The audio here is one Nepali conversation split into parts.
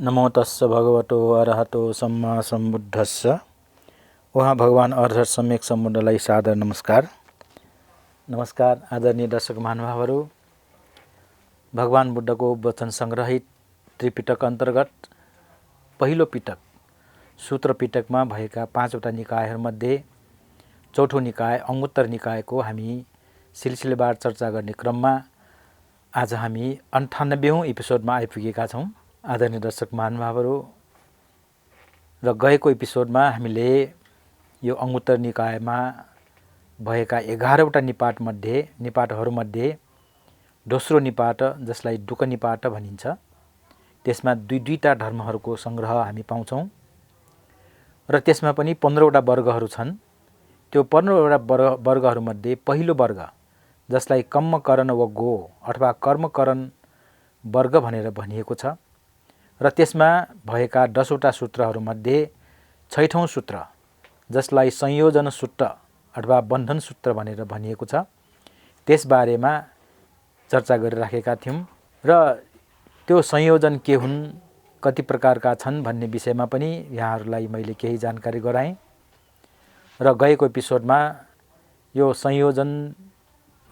नमो तस्स भगवतो अरहतो सम्मा सम्बुद्धस्स। उहाँ भगवान अरहत सम्यक सम्बुद्धलाई सादर नमस्कार। आदरणीय दर्शक महानुभावहरू, भगवान बुद्धको वचन सङ्ग्रहित त्रिपिटक अन्तर्गत पहिलो पिटक सूत्र पिटकमा भएका 5वटा निकायहरूमध्ये चौथो निकाय अङ्गुत्तर निकायको हामी सिलसिलेवार चर्चा गर्ने क्रममा आज हामी 98औं एपिसोडमा आइपुगेका छौँ। आदरणीय दर्शक महानुभावहरू, र गएको एपिसोडमा हामीले यो अङ्गुत्तर निकायमा भएका 11वटा निपाटहरूमध्ये दोस्रो निपाट, जसलाई डुक निपाट भनिन्छ, त्यसमा दुईटा धर्महरूको सङ्ग्रह हामी पाउँछौँ र त्यसमा पनि 15वटा वर्गहरू छन्। त्यो 15वटा वर्गहरूमध्ये पहिलो वर्ग, जसलाई कम्मकरण व गो अथवा कर्मकरण वर्ग भनेर भनिएको छ, र त्यसमा भएका 10वटा सूत्रहरूमध्ये 6औं सूत्र, जसलाई संयोजन सूत्र अथवा बन्धन सूत्र भनेर भनिएको छ, त्यसबारेमा चर्चा गरिराखेका थियौँ र त्यो संयोजन के हुन्, कति प्रकारका छन् भन्ने विषयमा पनि यहाँहरूलाई मैले केही जानकारी गराएँ। र गएको एपिसोडमा यो संयोजन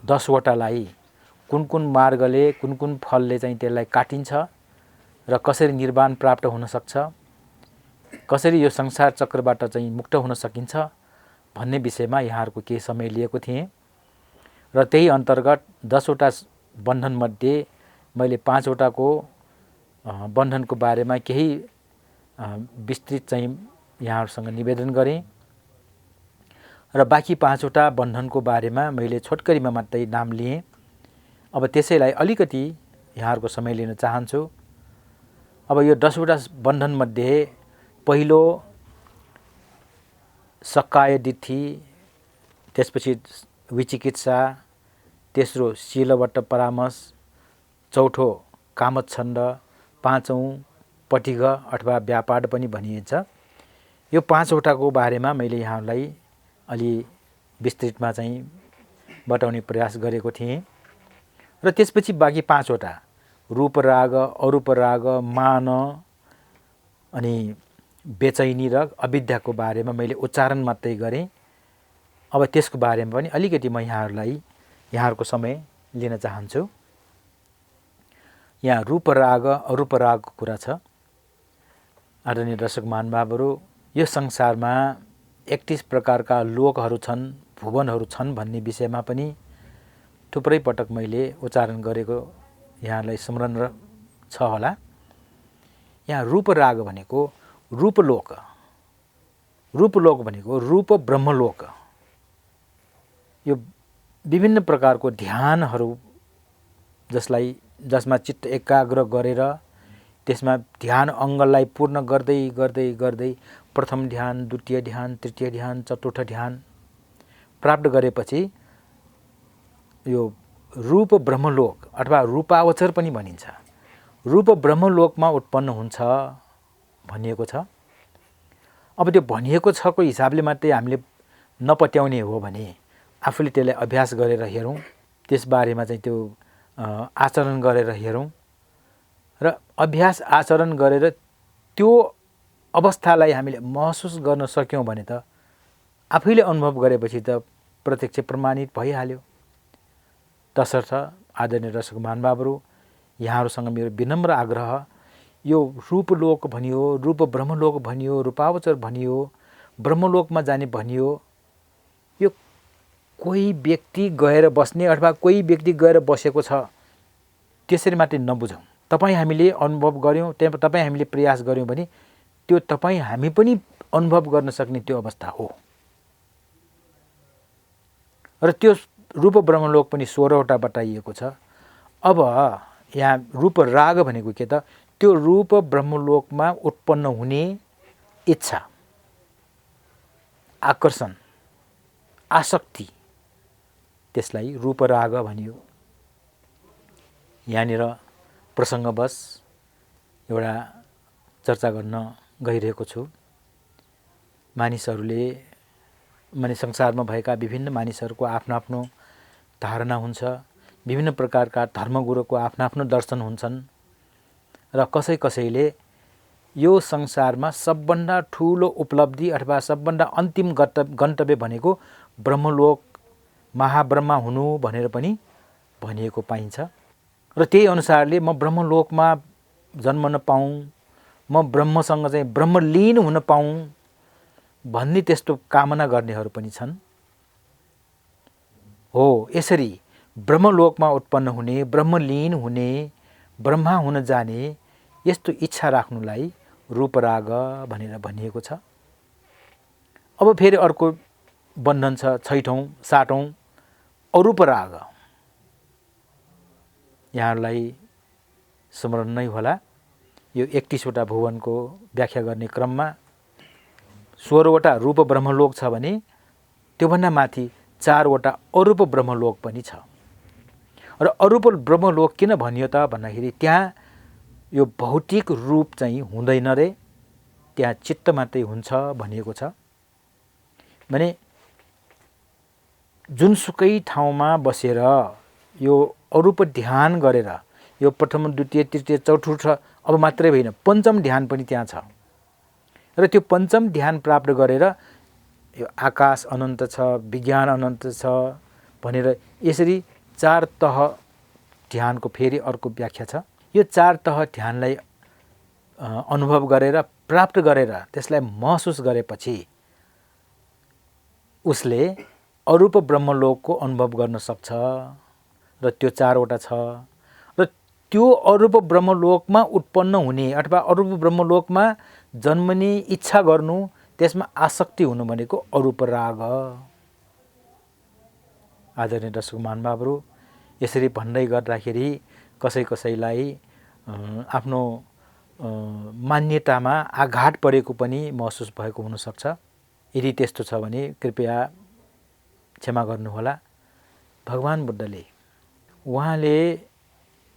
10वटालाई कुन कुन मार्गले, कुन कुन फलले चाहिँ त्यसलाई काटिन्छ र कसरी निर्वाण प्राप्त हुन सक्छ, कसरी यो संसार चक्रबाट चाहिँ मुक्त हुन सकिन्छ भन्ने विषयमा यहाँहरूको केही समय लिएको थिएँ। र त्यही अन्तर्गत 10वटा बन्धनमध्ये मैले 5वटाको बन्धनको बारेमा केही विस्तृत चाहिँ यहाँहरूसँग निवेदन गरेँ र बाँकी 5वटा बन्धनको बारेमा मैले छोटकरीमा मात्रै नाम लिएँ। अब त्यसैलाई अलिकति यहाँहरूको समय लिन चाहन्छु। अब यो 10वटा बन्धनमध्ये पहिलो सक्काय दिट्ठी, त्यसपछि विचिकित्सा, तेस्रो शीलवट्ट परामर्श, चौथो कामच्छन्द, 5औं पटिघ अथवा व्यापार पनि भनिन्छ। यो 5वटाको बारेमा मैले यहाँलाई अलि विस्तृतमा चाहिँ बताउने प्रयास गरेको थिएँ। र त्यसपछि बाँकी 5वटा रूप राग, अरूप राग, मान अनि बेचैनी र अविद्याको बारेमा मैले उच्चारण मात्रै गरेँ। अब त्यसको बारेमा पनि अलिकति म यहाँहरूको समय लिन चाहन्छु। यहाँ रूप राग, अरूप रागको कुरा छ। आदरणीय दर्शक महानुभावहरू, यो संसारमा 31 प्रकारका लोकहरू छन्, भुवनहरू छन् भन्ने विषयमा पनि थुप्रै पटक मैले उच्चारण गरेको यहाँलाई स्मरण छ होला। यहाँ रूप राग भनेको रूपलोक, रूपलोक भनेको रूप ब्रह्मलोक। यो विभिन्न प्रकारको ध्यानहरू, जसमा चित्त एकाग्र गरेर त्यसमा ध्यान अङ्गलाई पूर्ण गर्दै गर्दै गर्दै प्रथम ध्यान, द्वितीय ध्यान, तृतीय ध्यान, चतुर्थ ध्यान प्राप्त गरेपछि यो रूप ब्रह्मलोक अथवा रूपावचर पनि भनिन्छ, रूप ब्रह्मलोकमा उत्पन्न हुन्छ भनिएको छ। अब त्यो भनिएको छको हिसाबले मात्रै हामीले नपत्याउने हो भने आफूले त्यसलाई अभ्यास गरेर हेरौँ, त्यसबारेमा चाहिँ त्यो आचरण गरेर हेरौँ र अभ्यास आचरण गरेर त्यो अवस्थालाई हामीले महसुस गर्न सक्यौँ भने त आफैले अनुभव गरेपछि त प्रत्यक्ष प्रमाणित भइहाल्यो। तसर्थ आदरणीय दर्शक महानुभावहरू, यहाँहरूसँग मेरो विनम्र आग्रह, यो रूपलोक भनियो, रूप ब्रह्मलोक भनियो, रूपावचर भनियो, ब्रह्मलोकमा जाने भनियो, यो कोही व्यक्ति गएर बस्ने अथवा कोही व्यक्ति गएर बसेको छ त्यसरी मात्रै नबुझौँ। तपाईँ हामीले अनुभव गऱ्यौँ, तपाईँ हामीले प्रयास गऱ्यौँ भने त्यो तपाईँ हामी पनि अनुभव गर्न सक्ने त्यो अवस्था हो। र त्यो रूप ब्रह्मलोक पनि 16वटा बताइएको छ। अब यहाँ रूप राग भनेको के त? त्यो रूप ब्रह्मलोकमा उत्पन्न हुने इच्छा, आकर्षण, आसक्ति, त्यसलाई रूप राग भनियो। यहाँनिर प्रसङ्गवश एउटा चर्चा गर्न गइरहेको छु। मानिसहरूले, माने संसारमा भएका विभिन्न मानिसहरूको आफ्नो आफ्नो धारणा हुन्छ, विभिन्न प्रकारका धर्मगुरुको आफ्नो आफ्नो दर्शन हुन्छन् र कसैले यो संसारमा सबभन्दा ठुलो उपलब्धि अथवा सबभन्दा अन्तिम गन्तव्य भनेको ब्रह्मलोक महाब्रह्मा हुनु भनेर पनि भनिएको पाइन्छ। र त्यही अनुसारले म ब्रह्मलोकमा जन्मन पाऊँ, म ब्रह्मसँग चाहिँ ब्रह्मलीन हुन पाऊँ भन्ने त्यस्तो कामना गर्नेहरू पनि छन्। हो, यसरी ब्रह्मलोकमा उत्पन्न हुने, ब्रह्मलीन हुने, ब्रह्मा हुन जाने यस्तो इच्छा राख्नुलाई रूपराग भनेर भनिएको छ। अब फेरि अर्को बन्धन छ, 6औं 7औं अरूपराग। यहाँहरूलाई स्मरण नै होला, यो 31वटा भुवनको व्याख्या गर्ने क्रममा 16वटा रूप ब्रह्मलोक छ भने त्योभन्दा माथि 4वटा अरूप ब्रह्मलोक पनि छ। र अरूप ब्रह्मलोक किन भनियो त भन्दाखेरि त्यहाँ यो भौतिक रूप चाहिँ हुँदैन रे, त्यहाँ चित्त मात्रै हुन्छ भनिएको छ। भने जुनसुकै ठाउँमा बसेर यो अरूप ध्यान गरेर, यो प्रथम द्वितीय तृतीय चौथो अब मात्रै होइन, पञ्चम ध्यान पनि त्यहाँ छ। र त्यो पञ्चम ध्यान प्राप्त गरेर यो आकाश अनन्त छ, विज्ञान अनन्त छ भनेर यसरी 4 तह ध्यानको फेरि अर्को व्याख्या छ। यो 4 तह ध्यानलाई अनुभव गरेर प्राप्त गरेर त्यसलाई महसुस गरेपछि उसले अरूप ब्रह्मलोकको अनुभव गर्न सक्छ। र त्यो 4वटा छ। र त्यो अरूप ब्रह्मलोकमा उत्पन्न हुने अथवा अरूप ब्रह्मलोकमा जन्मने इच्छा गर्नु, त्यसमा आसक्ति हुनु भनेको अरूप राग। आदरणीय दर्शक महानुभावहरू, यसरी भन्दै गर्दाखेरि कसैलाई आफ्नो मान्यतामा आघात परेको पनि महसुस भएको हुनसक्छ। यदि त्यस्तो छ भने कृपया क्षमा गर्नुहोला। भगवान बुद्धले उहाँले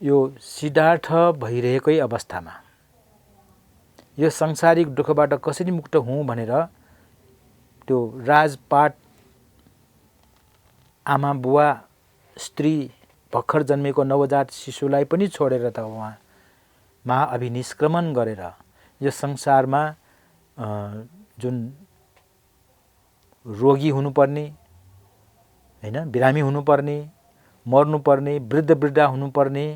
यो सिद्धार्थ भइरहेकै अवस्थामा यो सांसारिक दुःखबाट कसरी मुक्त हुँ भनेर त्यो राजपाट आमा बुवा स्त्री भर्खर जन्मेको नवजात शिशुलाई पनि छोडेर त उहाँ महाअभिनिष्क्रमण गरेर यो संसारमा जुन रोगी हुनुपर्ने, हैन, बिरामी हुनुपर्ने, मर्नुपर्ने, वृद्धा हुनुपर्ने,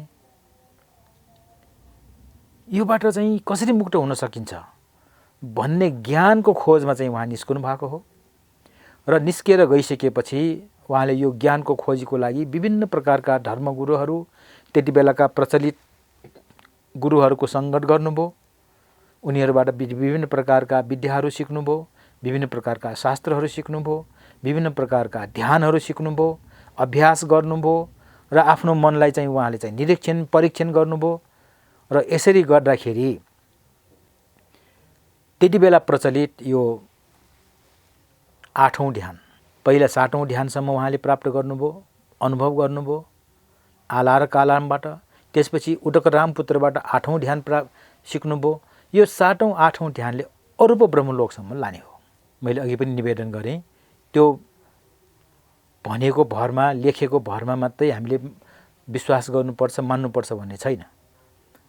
योबाट चाहिँ कसरी मुक्त हुन सकिन्छ भन्ने ज्ञानको खोजमा चाहिँ उहाँ निस्कनु भएको हो। र निस्केर गइसकेपछि उहाँले यो ज्ञानको खोजीको लागि विभिन्न प्रकारका धर्मगुरुहरू, त्यति बेलाका प्रचलित गुरुहरूको सङ्गत गर्नुभयो। उनीहरूबाट विभिन्न प्रकारका विद्याहरू सिक्नुभयो, विभिन्न प्रकारका शास्त्रहरू सिक्नुभयो, विभिन्न प्रकारका ध्यानहरू सिक्नुभयो, अभ्यास गर्नुभयो र आफ्नो मनलाई चाहिँ उहाँले चाहिँ निरीक्षण परीक्षण गर्नुभयो। र यसरी गर्दाखेरि त्यति बेला प्रचलित यो 8औं ध्यान, पहिला 7औं ध्यानसम्म उहाँले प्राप्त गर्नुभयो, अनुभव गर्नुभयो आला र कालामबाट। त्यसपछि उदक रामपुत्रबाट 8औं ध्यान सिक्नुभयो। यो 7औं 8औं ध्यानले अरूप ब्रह्मलोकसम्म लाने हो। मैले अघि पनि निवेदन गरेँ, त्यो भनेको भरमा, लेखेको भरमा मात्रै हामीले विश्वास गर्नुपर्छ, मान्नुपर्छ भन्ने छैन।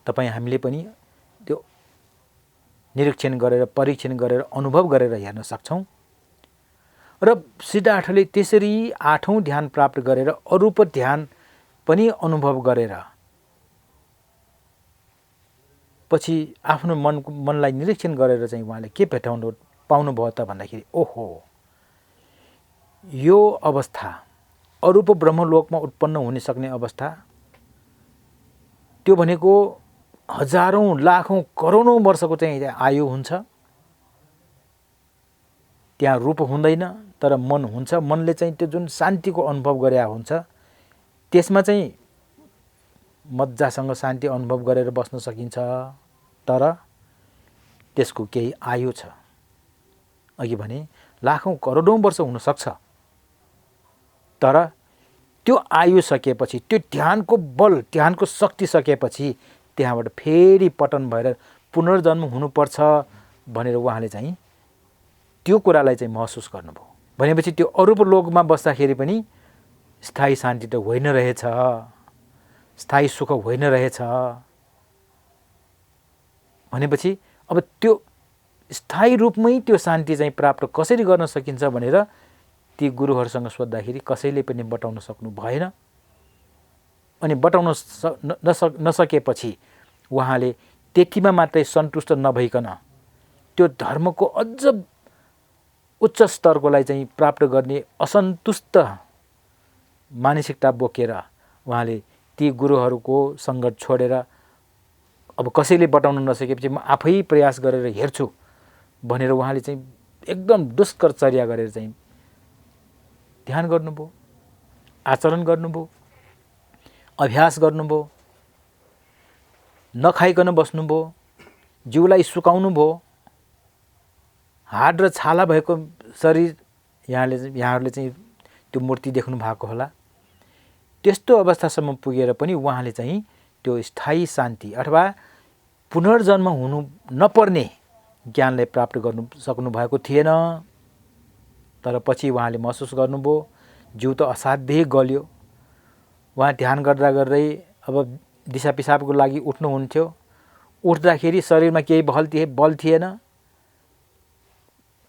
तपाईँ हामीले पनि त्यो निरीक्षण गरेर, परीक्षण गरेर, अनुभव गरेर हेर्न सक्छौँ। र सिद्धार्थले त्यसरी 8औं ध्यान प्राप्त गरेर अरूप ध्यान पनि अनुभव गरेर पछि आफ्नो मनलाई निरीक्षण गरेर चाहिँ उहाँले के भेटाउनु पाउनुभयो त भन्दाखेरि, ओहो, यो अवस्था अरूप ब्रह्मलोकमा उत्पन्न हुन सक्ने अवस्था, त्यो भनेको हजारौं लाखौं करोडौं वर्षको चाहिँ आयु हुन्छ। त्यहाँ रूप हुँदैन तर मन हुन्छ। मनले चाहिँ त्यो जुन शान्तिको अनुभव गरे हुन्छ त्यसमा चाहिँ मज्जासँग शान्ति अनुभव गरेर बस्न सकिन्छ। तर त्यसको केही आयु छ। अघि भने लाखौं करोडौं वर्ष हुन सक्छ। तर त्यो आयु सकेपछि, त्यो ध्यानको बल, ध्यानको शक्ति सकेपछि त्यहाँबाट फेरि पतन भएर पुनर्जन्म हुनुपर्छ भनेर उहाँले चाहिँ त्यो कुरालाई चाहिँ महसुस गर्नुभयो। भनेपछि त्यो अरूप लोकमा बस्दाखेरि पनि स्थायी शान्ति त होइन रहेछ, स्थायी सुख होइन रहेछ। भनेपछि अब त्यो स्थायी रूपमै त्यो शान्ति चाहिँ प्राप्त कसरी गर्न सकिन्छ भनेर ती गुरुहरूसँग सोद्धाखेरि कसैले पनि बताउन सक्नु भएन। अनि बताउन नसकेपछि उहाँले त्यतिमा मात्रै सन्तुष्ट नभइकन त्यो धर्मको अझ उच्च स्तरकोलाई चाहिँ प्राप्त गर्ने असन्तुष्ट मानसिकता बोकेर उहाँले ती गुरुहरूको सङ्गत छोडेर अब कसैले बताउन नसकेपछि म आफै प्रयास गरेर हेर्छु भनेर उहाँले चाहिँ एकदम दुष्कर चर्या गरेर चाहिँ ध्यान गर्नुभयो, आचरण गर्नुभयो, अभ्यास गर्नुभयो, नखाइकन बस्नुभयो, जिउलाई सुकाउनु भयो, हाड र छाला भएको शरीर यहाँहरूले चाहिँ त्यो मूर्ति देख्नु भएको होला। त्यस्तो अवस्थासम्म पुगेर पनि उहाँले चाहिँ त्यो स्थायी शान्ति अथवा पुनर्जन्म हुनु नपर्ने ज्ञानलाई प्राप्त गर्नु सक्नु भएको थिएन। तर पछि उहाँले महसुस गर्नुभयो जिउ त असाध्यै गल्यो। उहाँ ध्यान गर्दा गर्दै अब दिशा पिसाबको लागि उठ्नुहुन्थ्यो, उठ्दाखेरि शरीरमा केही बल थिएन,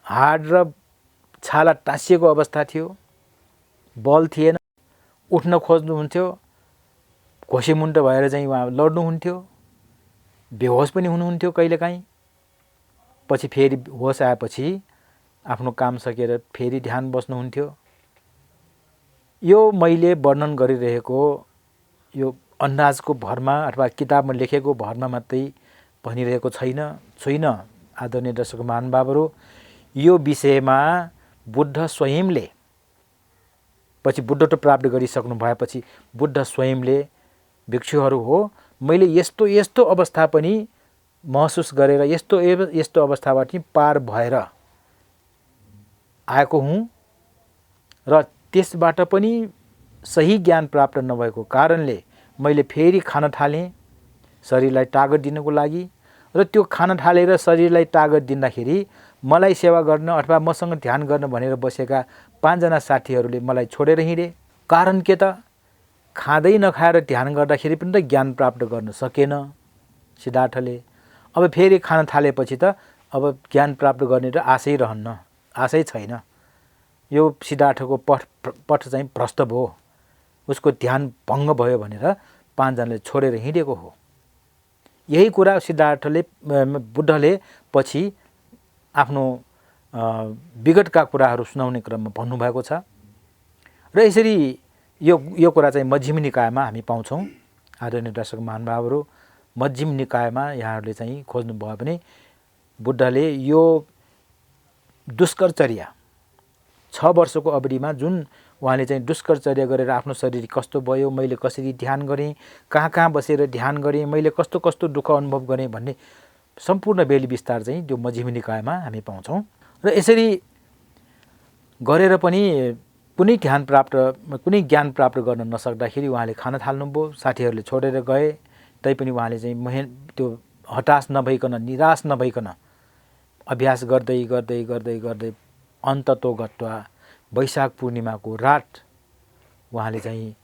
हाड र छाला टाँसिएको अवस्था थियो, बल थिएन, उठ्न खोज्नुहुन्थ्यो, घोसेमुन्ट भएर चाहिँ उहाँ लड्नुहुन्थ्यो, बेहोस पनि हुनुहुन्थ्यो कहिलेकाहीँ। पछि फेरि होस आएपछि आफ्नो काम सकेर फेरि ध्यान बस्नुहुन्थ्यो। यो मैले वर्णन गरिरहेको यो अन्दाजको भरमा अथवा किताबमा लेखेको भरमा मात्रै भनिरहेको छुइन आदरणीय दर्शक महानुभावहरू। यो विषयमा बुद्ध स्वयंले पछि बुद्धत्व प्राप्त गरिसक्नु भएपछि बुद्ध स्वयंले भिक्षुहरू हो मैले यस्तो यस्तो अवस्था पनि महसुस गरेर यस्तो अवस्थाबाट पार भएर आएको हुँ र त्यसबाट पनि सही ज्ञान प्राप्त नभएको कारणले मैले फेरि खान थालेँ शरीरलाई तागत दिनको लागि। र त्यो खान थालेर शरीरलाई तागत दिँदाखेरि मलाई सेवा गर्न अथवा मसँग ध्यान गर्न भनेर बसेका 5 जना साथीहरूले मलाई छोडेर हिँडे। कारण के त खाँदै नखाएर ध्यान गर्दाखेरि पनि त ज्ञान प्राप्त गर्न सकेन सिद्धार्थले। अब फेरि खान थालेपछि त अब ज्ञान प्राप्त गर्ने त आशै रहन्न, आशै छैन। यो सिद्धार्थको पथ चाहिँ भ्रष्ट भयो, उसको ध्यान भङ्ग भयो भनेर 5 जनाले छोडेर हिँडेको हो। यही कुरा सिद्धार्थले बुद्धले पछि आफ्नो विगतका कुराहरू सुनाउने क्रममा भन्नुभएको छ। र यसरी यो कुरा चाहिँ मध्यम निकायमा हामी पाउँछौँ। आदरणीय दर्शक महानुभावहरू, मध्यम निकायमा यहाँहरूले चाहिँ खोज्नुभयो भने बुद्धले यो दुष्करचर्या 6 वर्षको अवधिमा जुन उहाँले चाहिँ दुष्करचर्या गरेर आफ्नो शरीर कस्तो भयो, मैले कसरी ध्यान गरेँ, कहाँ कहाँ बसेर ध्यान गरेँ, मैले कस्तो कस्तो दुःख अनुभव गरेँ भन्ने सम्पूर्ण बेली विस्तार चाहिँ त्यो मध्यम निकायमा हामी पाउँछौँ। र यसरी गरेर पनि कुनै ज्ञान प्राप्त गर्न नसक्दाखेरि उहाँले खान थाल्नुभयो। साथीहरूले छोडेर गए तैपनि उहाँले चाहिँ त्यो हताश नभइकन, निराश नभइकन अभ्यास गर्दै गर्दै गर्दै गर्दै अन्ततोगत्वा वैशाख पूर्णिमाको रात उहाँले चाहिँ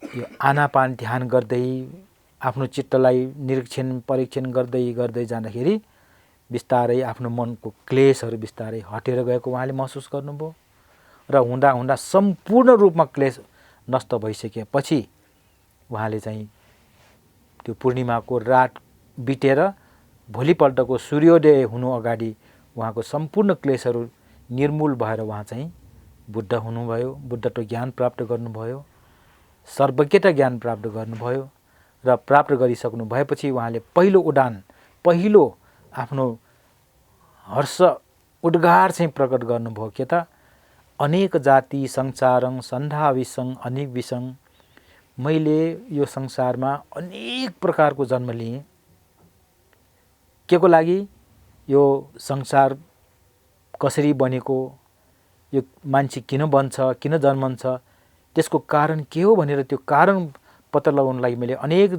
यो आनापान ध्यान गर्दै आफ्नो चित्तलाई निरीक्षण परीक्षण गर्दै गर्दै जाँदाखेरि बिस्तारै आफ्नो मनको क्लेशहरू बिस्तारै हटेर गएको उहाँले महसुस गर्नुभयो। र हुँदा हुँदा सम्पूर्ण रूपमा क्लेश नष्ट भइसकेपछि उहाँले चाहिँ त्यो पूर्णिमाको रात बितेर भोलिपल्टको सूर्योदय हुनु अगाडि उहाँको सम्पूर्ण क्लेशहरू निर्मूल भएर उहाँ चाहिँ बुद्ध हुनुभयो, बुद्धत्व ज्ञान प्राप्त गर्नुभयो, सर्वज्ञता ज्ञान प्राप्त गर्नुभयो। र प्राप्त गरिसक्नु भएपछि उहाँले पहिलो आफ्नो हर्ष उद्गार चाहिँ प्रकट गर्नुभयो के त अनेक जाति संसारं सन्धाविसं अनेक विसं, मैले यो संसारमा अनेक प्रकारको जन्म लिएँ। के को लागि? यो संसार कसरी बनेको, यो मान्छे किन बन्छ, किन जन्मन्छ, त्यसको कारण के हो भनेर त्यो कारण पत्ता लगाउन लागि मैले अनेक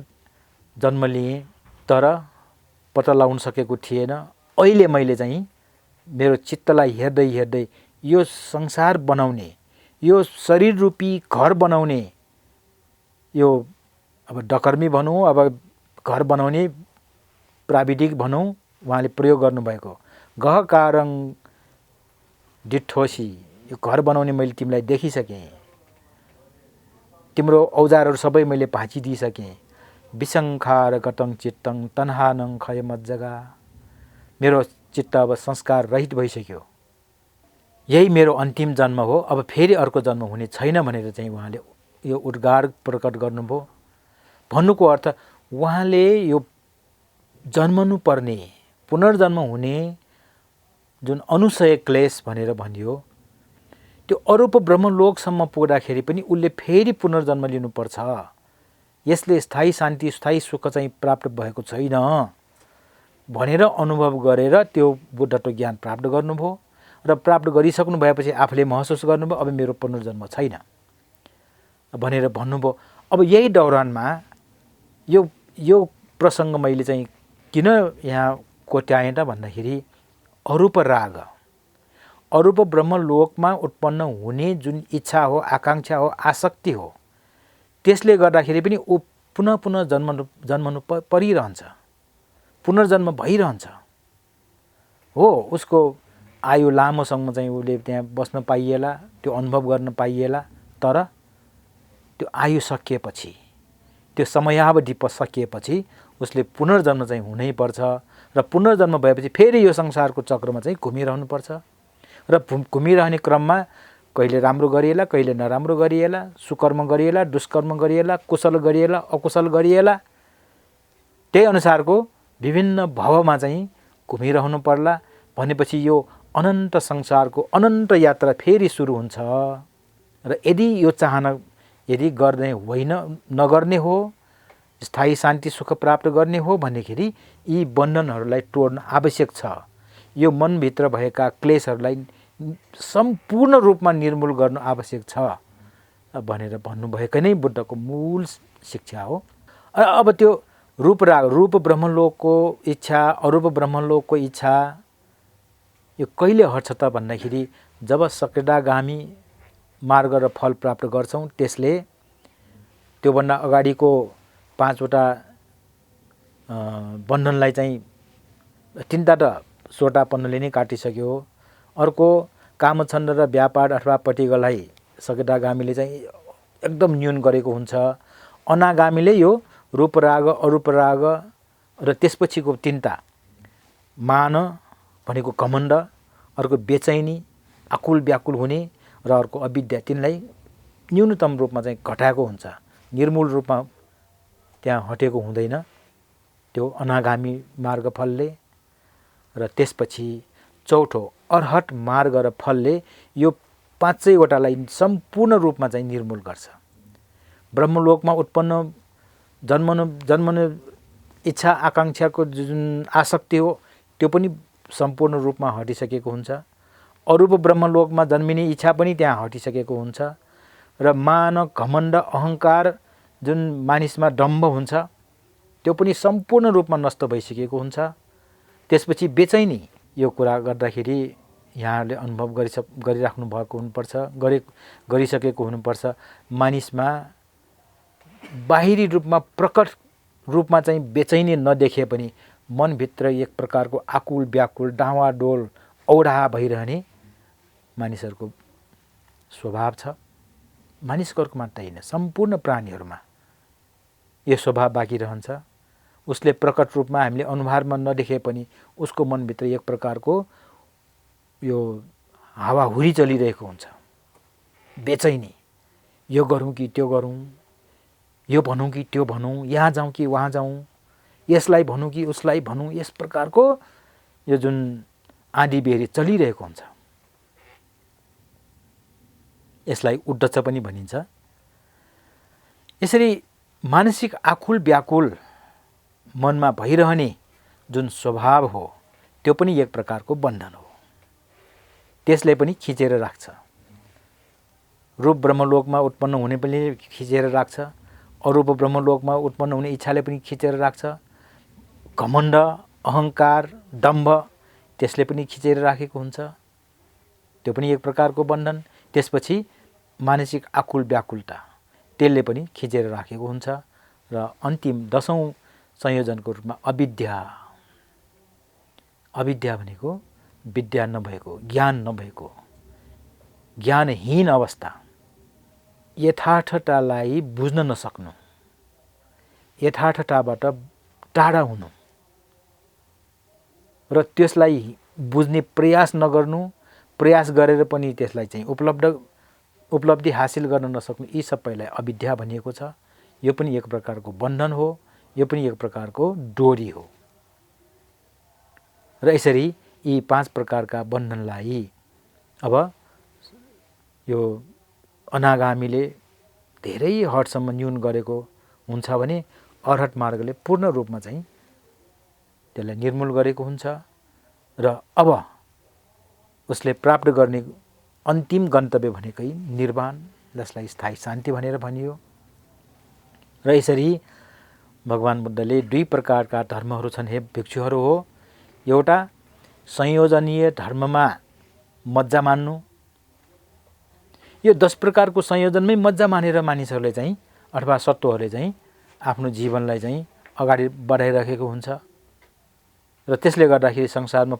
जन्म लिएँ तर पत्ता लगाउन सकेको थिएन। अहिले मैले चाहिँ मेरो चित्तलाई हेर्दै हेर्दै यो संसार बनाउने, यो शरीर रूपी घर बनाउने, यो अब डकर्मी भनौँ, अब घर बनाउने प्राविधिक भनौँ, उहाँले प्रयोग गर्नुभएको गहकारङ डिठोसी, यो घर बनाउने मैले तिमीलाई देखिसकेँ, तिम्रो औजारहरू सबै मैले भाँचिदिइसकेँ, विसङ्खार गतङ चित्तङ तन्हानङ खय मज्जगा, मेरो चित्त अब संस्कार रहित भइसक्यो, यही मेरो अन्तिम जन्म हो, अब फेरि अर्को जन्म हुने छैन भनेर चाहिँ उहाँले यो उद्गार प्रकट गर्नुभयो। भन्नुको अर्थ उहाँले यो जन्मनु पर्ने पुनर्जन्म हुने जुन अनुसय क्लेश भनेर भनियो, त्यो अरूप ब्रह्मलोकसम्म पुग्दाखेरि पनि उसले फेरि पुनर्जन्म लिनुपर्छ, यसले स्थायी शान्ति स्थायी सुख चाहिँ प्राप्त भएको छैन भनेर अनुभव गरेर त्यो बुद्धत्व ज्ञान प्राप्त गर्नुभयो। र प्राप्त गरिसक्नु भएपछि आफूले महसुस गर्नुभयो अब मेरो पुनर्जन्म छैन भनेर भन्नुभयो। अब यही दौरानमा यो प्रसङ्ग मैले चाहिँ किन यहाँ कोट्याएँ त भन्दाखेरि अरूप राग, अरूप ब्रह्मलोकमा उत्पन्न हुने जुन इच्छा हो, आकाङ्क्षा हो, आसक्ति हो, त्यसले गर्दाखेरि पनि ऊ पुनः पुनः जन्मनु परिरहन्छ, पुनर्जन्म भइरहन्छ। हो, उसको आयु लामोसम्म चाहिँ उसले त्यहाँ बस्न पाइएला, त्यो अनुभव गर्न पाइएला, तर त्यो आयु सकिएपछि, त्यो समयावधि सकिएपछि उसले पुनर्जन्म चाहिँ हुनैपर्छ। र पुनर्जन्म भएपछि फेरि यो संसारको चक्रमा चाहिँ घुमिरहनुपर्छ। र घुमिरहने क्रममा कहिले राम्रो गरिएला, कहिले नराम्रो गरिएला, सुकर्म गरिएला, दुष्कर्म गरिएला, कुशल गरिएला, अकुशल गरिएला, त्यही अनुसारको विभिन्न भवमा चाहिँ घुमिरहनु पर्ला। भनेपछि यो अनन्त संसारको अनन्त यात्रा फेरि सुरु हुन्छ। र यदि यो चाहना यदि गर्ने होइन, नगर्ने हो, स्थायी शान्ति सुख प्राप्त गर्ने हो भनेखेरि यी बन्धनहरूलाई तोड्न आवश्यक छ। यो मनभित्र भएका क्लेशहरूलाई सम्पूर्ण रूपमा निर्मूल गर्न आवश्यक छ भनेर भन्नुभएको नै बुद्धको मूल शिक्षा हो। अब त्यो रूपराग, रूप ब्रह्मलोकको इच्छा, अरूप ब्रह्मलोकको इच्छा यो कहिले हट्छ त भन्दाखेरि जब सकृदागामी मार्ग र फल प्राप्त गर्छौँ, त्यसले त्योभन्दा अगाडिको 5 वटा बन्धनलाई चाहिँ 3टा त सोटापन्नले नै काटिसक्यो। अर्को कामछन्द र व्यापार अथवा पटिगलाई सकृदागामीले चाहिँ एकदम न्यून गरेको हुन्छ। अनागामीले यो रूपराग, अरूपराग र त्यसपछिको 3टा मान भनेको घमण्ड, अर्को बेचैनी, आकुल व्याकुल हुने र अर्को अविद्या, तिनलाई न्यूनतम रूपमा चाहिँ घटाएको हुन्छ। निर्मूल रूपमा त्यहाँ हटेको हुँदैन त्यो अनागामी मार्गफलले। र त्यसपछि चौथो अर्हत मार्ग र फलले यो 5 वटालाई सम्पूर्ण रूपमा चाहिँ निर्मूल गर्छ। ब्रह्मलोकमा उत्पन्न जन्मनु इच्छा आकाङ्क्षाको जुन आसक्ति हो त्यो पनि सम्पूर्ण रूपमा हटिसकेको हुन्छ। अरूप ब्रह्मलोकमा जन्मिने इच्छा पनि त्यहाँ हटिसकेको हुन्छ। र मान, घमण्ड, अहङ्कार जुन मानिसमा दम्भ हुन्छ त्यो पनि सम्पूर्ण रूपमा नष्ट भइसकेको हुन्छ। त्यसपछि बेचैनी, यो कुरा गर्दाखेरि यहाँले अनुभव गरिराख्नु भएको हुनुपर्छ, गरिसकेको हुनुपर्छ। मानिसमा बाहिरी रूपमा प्रकट रूपमा चाहिँ बेचैनी नदेखिए पनि मनभित्र एक प्रकारको आकुल व्याकुल, डावाडोल, औडाहा भइरहने मानिसहरूको स्वभाव छ। मानिसहरूको मात्रै होइन, सम्पूर्ण प्राणीहरूमा यो स्वभाव बाँकी रहन्छ। उसले प्रकट रूपमा हामीले अनुहारमा नदेखे पनि उसको मनभित्र एक प्रकारको यो हावाहुरी चलिरहेको हुन्छ, बेचैनी। यो गरौँ कि त्यो गरौँ, यो भनौँ कि त्यो भनौँ, यहाँ जाउँ कि वहाँ जाउँ, यसलाई भनौँ कि उसलाई भनौँ, यस प्रकारको यो जुन आँधी बेरी चलिरहेको हुन्छ, यसलाई उद्धच पनि भनिन्छ। यसरी मानसिक आकुल व्याकुल मनमा भइरहने जुन स्वभाव हो त्यो पनि एक प्रकारको बन्धन हो, त्यसले पनि खिचेर राख्छ। रूप ब्रह्मलोकमा उत्पन्न हुने पनि खिचेर राख्छ, अरूप ब्रह्मलोकमा उत्पन्न हुने इच्छाले पनि खिचेर राख्छ। घमण्ड, अहङ्कार, दम्भ, त्यसले पनि खिचेर राखेको हुन्छ, त्यो पनि एक प्रकारको बन्धन। त्यसपछि मानसिक आकुल व्याकुलता, त्यसले पनि खिचेर राखेको हुन्छ। र अन्तिम 10औं संयोजनको रूपमा अविद्या, अविद्या भनेको विद्या नभएको, ज्ञान नभएको, ज्ञानहीन अवस्था, यथार्थतालाई बुझ्न नसक्नु, यथार्थताबाट टाढा हुनु र त्यसलाई बुझ्ने प्रयास नगर्नु, प्रयास गरेर पनि त्यसलाई चाहिँ उपलब्धि हासिल गर्न नसक्नु, यी सबैलाई अविद्या भनिएको छ। यो पनि एक प्रकारको बन्धन हो, यो पनि एक प्रकारको डोरी हो। र यसरी यी 5 प्रकारका बन्धनलाई अब यो अनागामीले धेरै हदसम्म न्यून गरेको हुन्छ भने अर्हत मार्गले पूर्ण रूपमा चाहिँ त्यसलाई निर्मूल गरेको हुन्छ र अब उसले प्राप्त गर्ने अन्तिम गन्तव्य भनेकै निर्वाण, जसलाई स्थायी शान्ति भनेर भनियो। र यसरी भगवान बुद्धले 2 प्रकारका धर्महरू छन् हे भिक्षुहरू हो। एउटा संयोजनीय धर्ममा मज्जा मान्नु, यो 10 प्रकारको संयोजनमै मज्जा मानेर मानिसहरूले चाहिँ अथवा सत्वहरूले चाहिँ आफ्नो जीवनलाई चाहिँ अगाडि बढाइराखेको हुन्छ र त्यसले गर्दाखेरि संसारमा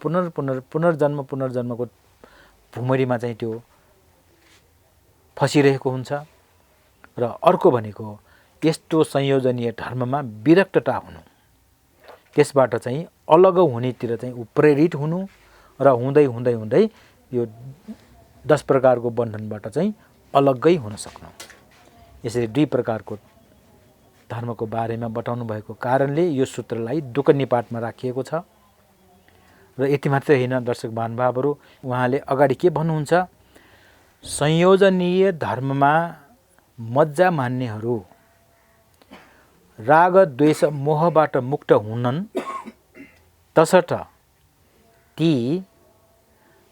पुनर्जन्मको भुमरीमा चाहिँ त्यो फसिरहेको हुन्छ। र अर्को भनेको यस्तो संयोजनीय धर्ममा विरक्तता हुनु, त्यसबाट चाहिँ अलग हुनेतिर चाहिँ प्रेरित हुनु र हुँदै हुँदै हुँदै यो 10 प्रकारको बन्धनबाट चाहिँ अलग्गै हुन सक्नु। यसरी 2 प्रकारको धर्मको बारेमा बताउनु भएको कारणले यो सूत्रलाई दुःख निपातमा राखिएको छ। र यति मात्रै होइन दर्शक महानुभावहरू, उहाँले अगाडि के भन्नुहुन्छ, संयोजनीय धर्ममा मज्जा मान्नेहरू राग द्वेष मोहबाट मुक्त हुनन्, तसर्थ ती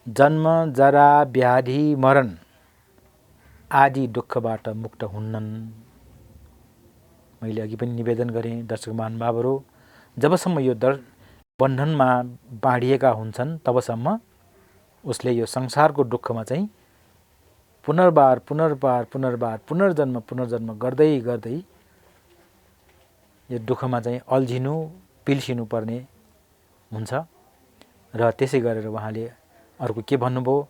जन्म जरा व्याधि मरण आदि दुःखबाट मुक्त हुन्नन्। मैले अघि पनि निवेदन गरेँ दर्शक महानुभावहरू, जबसम्म यो बन्धनमा बाँडिएका हुन्छन् तबसम्म उसले यो संसारको दुःखमा चाहिँ पुनर्जन्म गर्दै गर्दै यो दुःखमा चाहिँ अल्झिनु पिल्सिनु पर्ने हुन्छ। र त्यसै गरेर उहाँले अर्को के भन्नुभयो,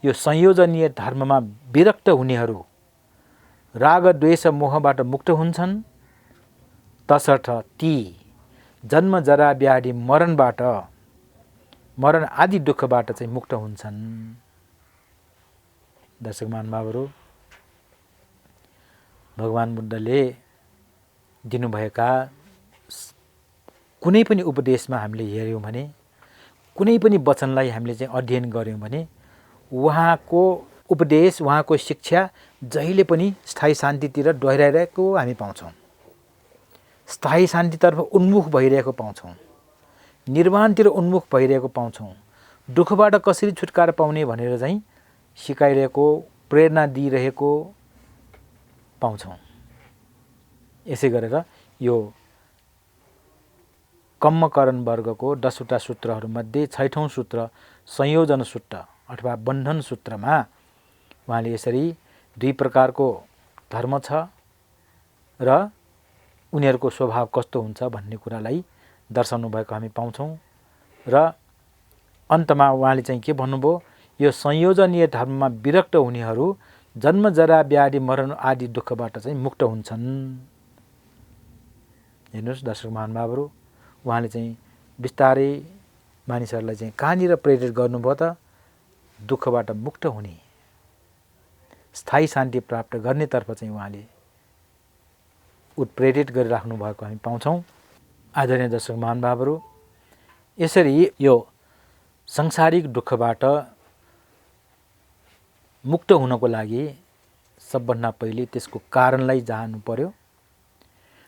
यो संयोजनीय धर्ममा विरक्त हुनेहरू राग द्वेष मोहबाट मुक्त हुन्छन्, तसर्थ ती जन्म जरा व्याधि मरण आदि दुःखबाट चाहिँ मुक्त हुन्छन्। दर्शक महानुभावहरू, भगवान बुद्धले दिनुभएका कुनै पनि उपदेशमा हामीले हेर्यौँ भने, कुनै पनि वचनलाई हामीले चाहिँ अध्ययन गर्यौँ भने उहाँको उपदेश, उहाँको शिक्षा जहिले पनि स्थायी शान्तितिर डोहोऱ्याइरहेको हामी पाउँछौँ, स्थायी शान्तितर्फ उन्मुख भइरहेको पाउँछौँ, निर्वाणतिर उन्मुख भइरहेको पाउँछौँ, दुःखबाट कसरी छुटकारा पाउने भनेर चाहिँ सिकाइरहेको, प्रेरणा दिइरहेको पाउँछौँ। यसै गरेर यो कम्मकरण वर्गको 10वटा सूत्रहरूमध्ये 6औं सूत्र संयोजन सूत्र अथवा बन्धन सूत्रमा उहाँले यसरी 2 प्रकारको धर्म छ र उनीहरूको स्वभाव कस्तो हुन्छ भन्ने कुरालाई दर्शाउनु भएको हामी पाउँछौँ। र अन्तमा उहाँले चाहिँ के भन्नुभयो, यो संयोजनीय धर्ममा विरक्त हुनेहरू जन्म जरा व्याधि मरण आदि दुःखबाट चाहिँ मुक्त हुन्छन्। हेर्नुहोस् दर्शक महानुभावहरू, उहाँले चाहिँ बिस्तारै मानिसहरूलाई चाहिँ कहाँनिर प्रेरित गर्नुभयो त, दुःखबाट मुक्त हुने, स्थायी शान्ति प्राप्त गर्नेतर्फ चाहिँ उहाँले उत्प्रेरित गरिराख्नु भएको हामी पाउँछौँ। आदरणीय दर्शक महानुभावहरू, यसरी यो सांसारिक दुःखबाट मुक्त हुनको लागि सबभन्दा पहिले त्यसको कारणलाई जान्नु पर्यो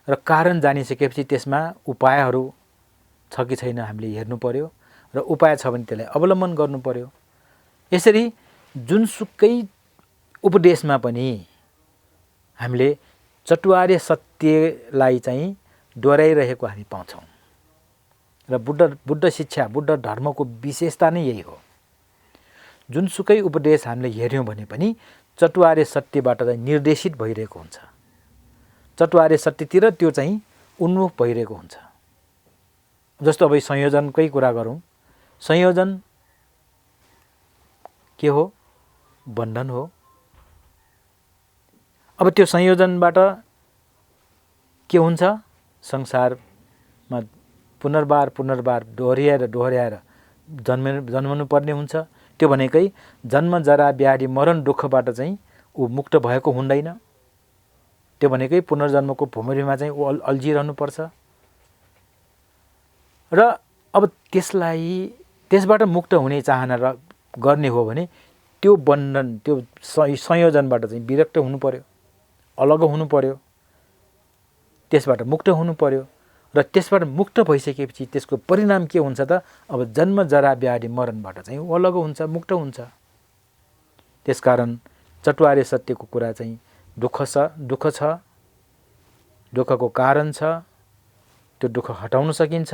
र कारण जानिसकेपछि त्यसमा उपायहरू छ कि छैन हामीले हेर्नु पर्यो र उपाय छ भने त्यसलाई अवलम्बन गर्नु पर्यो। यसरी जुनसुकै उपदेशमा पनि हामीले चटुवारे सत्यलाई चाहिँ दोहोऱ्याइरहेको हामी पाउँछौँ र बुद्ध शिक्षा, बुद्ध धर्मको विशेषता नै यही हो। जुनसुकै उपदेश हामीले हेर्यौँ भने पनि चटुवारे सत्यबाट चाहिँ निर्देशित भइरहेको हुन्छ, चटुवारे सत्यतिर त्यो चाहिँ उन्मुख भइरहेको हुन्छ। जस्तो अब संयोजनकै कुरा गरौँ, संयोजन के हो? बन्धन हो। अब त्यो संयोजनबाट के हुन्छ? संसारमा पुनर्बार दोहोर्याएर जन्मनु पर्ने हुन्छ। त्यो भनेकै जन्म जरा व्याधि मरण दुःखबाट चाहिँ ऊ मुक्त भएको हुँदैन। त्यो भनेकै पुनर्जन्मको भूमिमा चाहिँ ऊ अल्झिरहनुपर्छ। र अब त्यसबाट मुक्त हुने चाहना गर्ने हो भने त्यो बन्धन, त्यो संयोजनबाट चाहिँ विरक्त हुनु पर्यो, अलग हुनु पर्यो, त्यसबाट मुक्त हुनु पर्यो। र त्यसबाट मुक्त भइसकेपछि त्यसको परिणाम के हुन्छ त? अब जन्म जरा व्याधि मरणबाट चाहिँ ऊ अलग हुन्छ, मुक्त हुन्छ। त्यसकारण चटुवारे सत्यको कुरा चाहिँ दुःख छ, दुःखको कारण छ, त्यो दुःख हटाउन सकिन्छ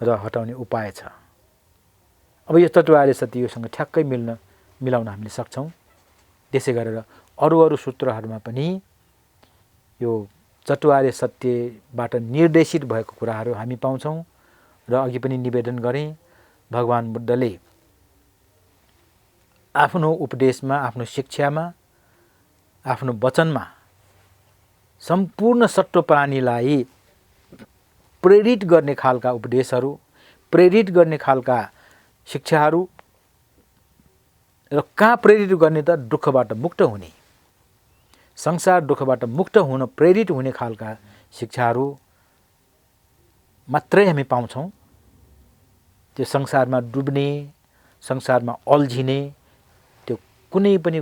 र हटाउने उपाय छ। अब यो चटुवारे सत्य योसँग ठ्याक्कै मिलाउन हामीले सक्छौँ। त्यसै गरेर अरू सूत्रहरूमा पनि यो चटुवारे सत्यबाट निर्देशित भएको कुराहरू हामी पाउँछौँ। र अघि पनि निवेदन गरेँ, भगवान बुद्धले आफ्नो उपदेशमा, आफ्नो शिक्षामा, आफ्नो वचनमा सम्पूर्ण सट्टो प्राणीलाई प्रेरित गर्ने खालका उपदेशहरू, प्रेरित गर्ने खालका शिक्षाहरू, र कहाँ प्रेरित गर्ने त? दुःखबाट मुक्त हुने, संसार दुःखबाट मुक्त हुन प्रेरित हुने खालका शिक्षाहरू मात्रै हामी पाउँछौँ। त्यो संसारमा डुब्ने, संसारमा अल्झिने त्यो कुनै पनि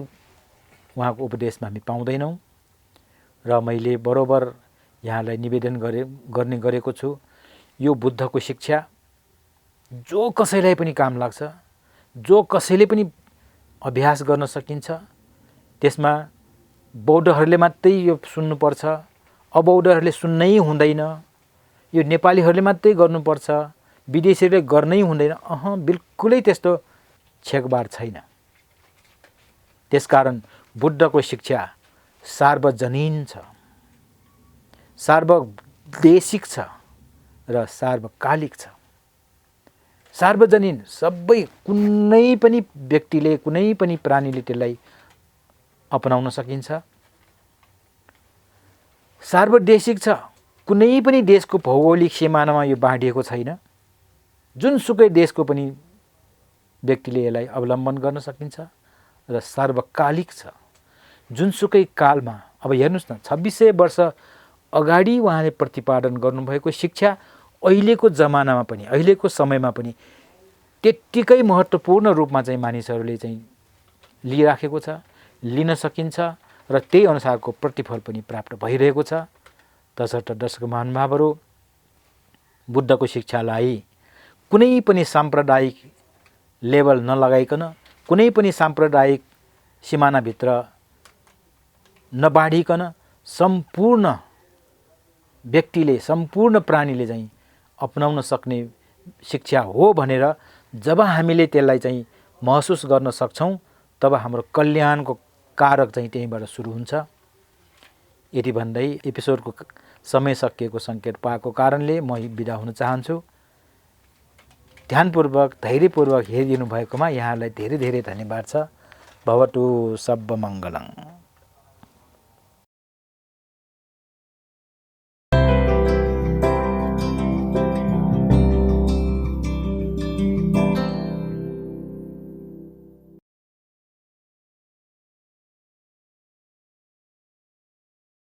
उहाँको उपदेशमा हामी पाउँदैनौँ। र मैले बरोबर यहाँलाई निवेदन गर्ने गरेको छु, यो बुद्धको शिक्षा जो कसैलाई पनि काम लाग्छ, जो कसैले पनि अभ्यास गर्न सकिन्छ। त्यसमा बौद्धहरूले मात्रै यो सुन्नुपर्छ, अबौद्धहरूले सुन्नै हुँदैन, यो नेपालीहरूले मात्रै गर्नुपर्छ, विदेशीहरूले गर्नै हुँदैन, बिल्कुलै त्यस्तो छेकबार छैन। त्यसकारण बुद्धको शिक्षा सार्वजनीन छ, सार्वदेशिक छ र सार्वकालिक छ। सार्वजनीन, सबै कुनै पनि व्यक्तिले, कुनै पनि प्राणीले त्यसलाई अपनाउन सकिन्छ। सार्वदेशिक छ, कुनै पनि देशको भौगोलिक सिमानामा यो बाँडिएको छैन। जुनसुकै देशको पनि व्यक्तिले यसलाई अवलम्बन गर्न सकिन्छ। र सार्वकालिक छ, जुनसुकै कालमा। अब हेर्नुहोस् न, 2600 वर्ष अगाडि उहाँले प्रतिपादन गर्नुभएको शिक्षा अहिलेको जमानामा पनि, अहिलेको समयमा पनि त्यत्तिकै महत्त्वपूर्ण रूपमा चाहिँ मानिसहरूले चाहिँ लिइराखेको छ, लिन सकिन्छ र त्यही अनुसारको प्रतिफल पनि प्राप्त भइरहेको छ। तसर्थ दर्शक महानुभावहरू, बुद्धको शिक्षालाई कुनै पनि साम्प्रदायिक लेभल नलगाइकन, कुनै पनि साम्प्रदायिक सिमानाभित्र नबाँडिकन सम्पूर्ण व्यक्तिले, सम्पूर्ण प्राणीले चाहिँ अपनाउन सक्ने शिक्षा हो भनेर जब हामीले त्यसलाई चाहिँ महसुस गर्न सक्छौँ, तब हाम्रो कल्याणको कारक चाहिँ त्यहीँबाट सुरु हुन्छ। यति भन्दै एपिसोडको समय सकिएको सङ्केत पाएको कारणले म बिदा हुन चाहन्छु। ध्यानपूर्वक, धैर्यपूर्वक हेरिदिनु भएकोमा यहाँलाई धेरै धेरै धन्यवाद छ। भवतु सर्वमङ्गलम्।